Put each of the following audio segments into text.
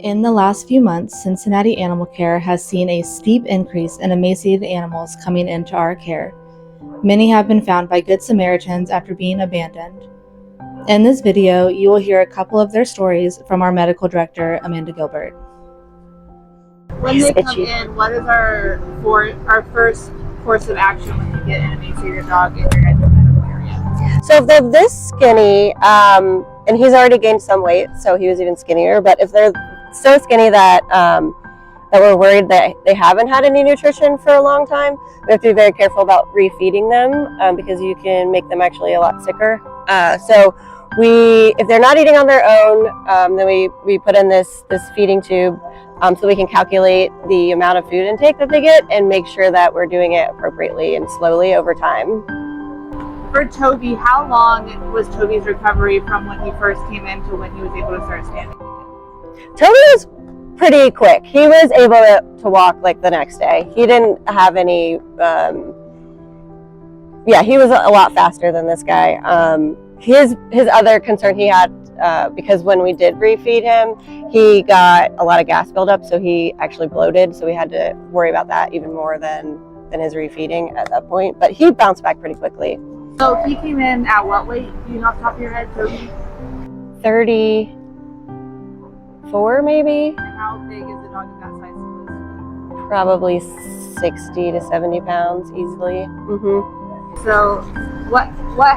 In the last few months, Cincinnati Animal CARE has seen a steep increase in emaciated animals coming into our care. Many have been found by Good Samaritans after being abandoned. In this video, you will hear a couple of their stories from our medical director, Amanda Gilbert. When they come in, what is our first course of action when you get an emaciated dog in your guys' medical area? So if they're this skinny, and he's already gained some weight, so he was even skinnier, but if they're so skinny that that we're worried that they haven't had any nutrition for a long time, we have to be very careful about refeeding them because you can make them actually a lot sicker. So if they're not eating on their own, then we put in this feeding tube so we can calculate the amount of food intake that they get and make sure that we're doing it appropriately and slowly over time. For Toby, how long was Toby's recovery from when he first came in to when he was able to start standing? Toby was pretty quick. He was able to walk like the next day. He didn't have any, he was a lot faster than this guy. His other concern he had, because when we did refeed him, he got a lot of gas buildup, so he actually bloated, so we had to worry about that even more than his refeeding at that point, but he bounced back pretty quickly. So he came in at what weight? Do you know off the top of your head, Toby? 34 maybe. And how big is a dog of that size supposed to be? Probably 60 to 70 pounds easily. So what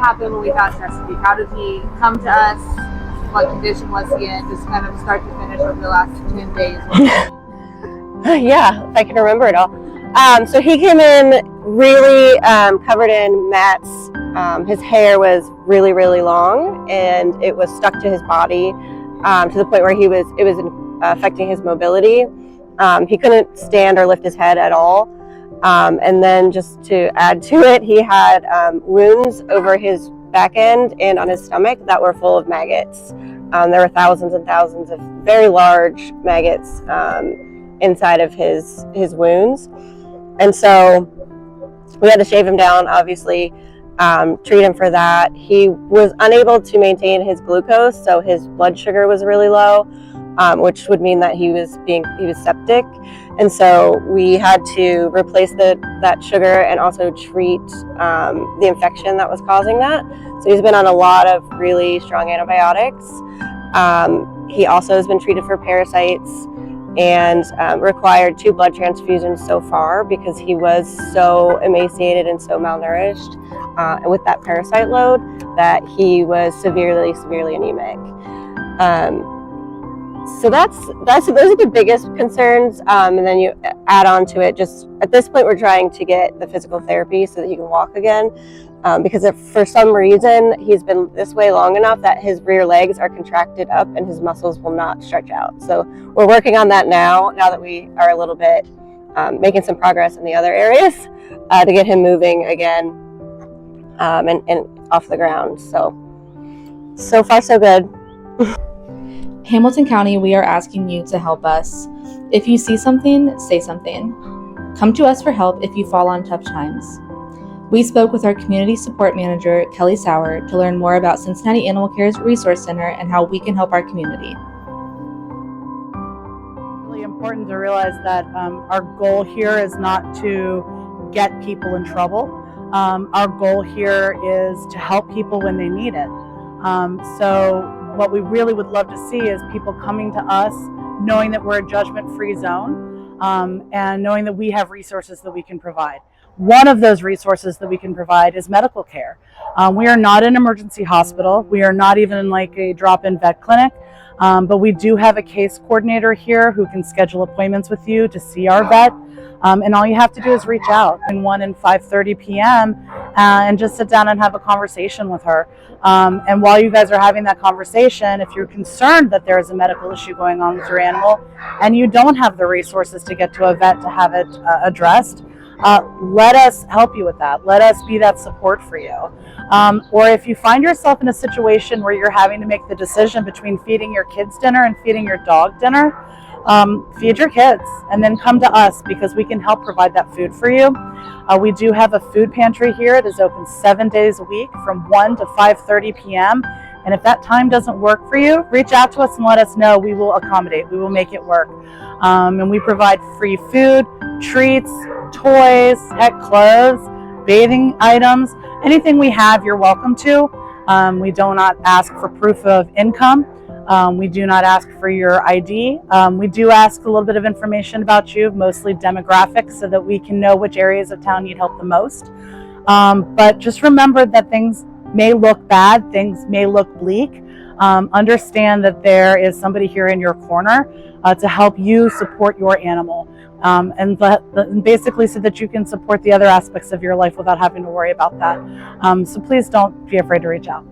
happened when we found Chesapeake? How did he come to us? What condition was he in? Just kind of start to finish over the last 10 days. Yeah, if I can remember it all. So he came in really covered in mats. His hair was really, really long, and it was stuck to his body to the point where it was affecting his mobility. He couldn't stand or lift his head at all. And then just to add to it, he had wounds over his back end and on his stomach that were full of maggots. There were thousands and thousands of very large maggots inside of his wounds. And so we had to shave him down, obviously, treat him for that. He was unable to maintain his glucose, so his blood sugar was really low, which would mean that he was septic. And so we had to replace that sugar and also treat the infection that was causing that. So he's been on a lot of really strong antibiotics. He also has been treated for parasites and required 2 blood transfusions so far because he was so emaciated and so malnourished with that parasite load that he was severely anemic. So those are the biggest concerns, and then you add on to it, just at this point we're trying to get the physical therapy so that he can walk again, because if for some reason he's been this way long enough that his rear legs are contracted up and his muscles will not stretch out. So we're working on that now that we are a little bit making some progress in the other areas to get him moving again and off the ground. So far so good. Hamilton County, we are asking you to help us. If you see something, say something. Come to us for help if you fall on tough times. We spoke with our Community Support Manager, Kelly Sauer, to learn more about Cincinnati Animal CARE's Resource Center and how we can help our community. It's really important to realize that our goal here is not to get people in trouble. Our goal here is to help people when they need it. So what we really would love to see is people coming to us knowing that we're a judgment-free zone and knowing that we have resources that we can provide. One of those resources that we can provide is medical care. We are not an emergency hospital. We are not even like a drop-in vet clinic, but we do have a case coordinator here who can schedule appointments with you to see our vet. And all you have to do is reach out in 1 and 5:30 p.m. And just sit down and have a conversation with her. And while you guys are having that conversation, if you're concerned that there is a medical issue going on with your animal and you don't have the resources to get to a vet to have it addressed, let us help you with that. Let us be that support for you. Or if you find yourself in a situation where you're having to make the decision between feeding your kids dinner and feeding your dog dinner, feed your kids and then come to us because we can help provide that food for you. We do have a food pantry here. It is open 7 days a week from 1 to 5:30 p.m. And if that time doesn't work for you, reach out to us and let us know. We will accommodate. We will make it work. And we provide free food, treats, toys, heck, clothes, bathing items. Anything we have, you're welcome to. We do not ask for proof of income. We do not ask for your ID. We do ask a little bit of information about you, mostly demographics, so that we can know which areas of town need help the most. But just remember that things may look bad, things may look bleak. Understand that there is somebody here in your corner to help you support your animal. And basically so that you can support the other aspects of your life without having to worry about that. So please don't be afraid to reach out.